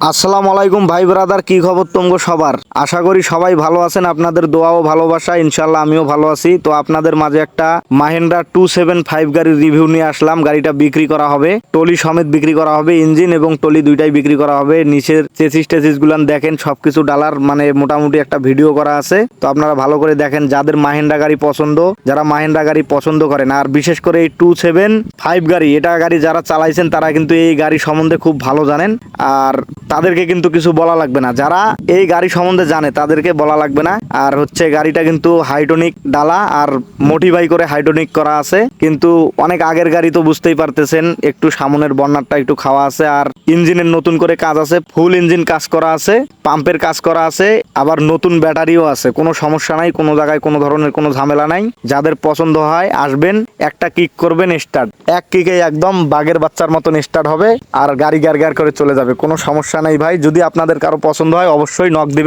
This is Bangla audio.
আসসালামু আলাইকুম ভাই ব্রাদার, কি খবর তোমগো সবার? আশা করি সবাই ভালো আছেন। আপনাদের দোয়া ও ভালোবাসা ইনশাল্লাহ আমিও ভালো আছি। তো আপনাদের মাঝে একটা মাহিন্দ্রা 275 গাড়ির রিভিউ নিয়ে আসলাম। গাড়িটা বিক্রি করা হবে, টলি সমেত বিক্রি করা হবে, ইঞ্জিন এবং টলি দুইটাই বিক্রি করা হবে। নিচের চেসিস টেসিস গুলান দেখেন, সবকিছু ডালার মানে মোটামুটি একটা ভিডিও করা আছে। তো আপনারা ভালো করে দেখেন, যাদের মাহিন্দ্রা গাড়ি পছন্দ, যারা মাহিন্দ্রা গাড়ি পছন্দ করেন, আর বিশেষ করে এই 275 গাড়ি, এটা গাড়ি যারা চালাইছেন তারা কিন্তু এই গাড়ি সম্বন্ধে খুব ভালো জানেন। আর তাদেরকে কিন্তু কিছু বলা লাগবে না, যারা এই গাড়ি সম্বন্ধে জানে তাদেরকে বলা লাগবে না। আর হচ্ছে গাড়িটা কিন্তু হাইড্রোলিক ডালা আর মোটিভাই করে হাইড্রোলিক করা আছে, কিন্তু অনেক আগের গাড়ি তো বুঝতেই পারতেছেন, একটু সামনের বর্নারটা একটু খাওয়া আছে। আর ইঞ্জিনের নতুন করে কাজ আছে, ফুল ইঞ্জিন কাজ করা আছে, পাম্পের কাজ করা আছে, আবার নতুন ব্যাটারিও আছে। কোনো সমস্যা নাই, কোনো জায়গায় কোনো ধরনের কোনো ঝামেলা নাই। যাদের পছন্দ হয় আসবেন, একটা কিক করবেন, স্টার্ট এক কিকে একদম বাঘের বাচ্চার মতন স্টার্ট হবে আর গাড়ি গ্যার গ্যার করে চলে যাবে। কোনো সমস্যা নাই ভাই। যদি আপনাদের কারো পছন্দ হয় অবশ্যই নক দিবেন।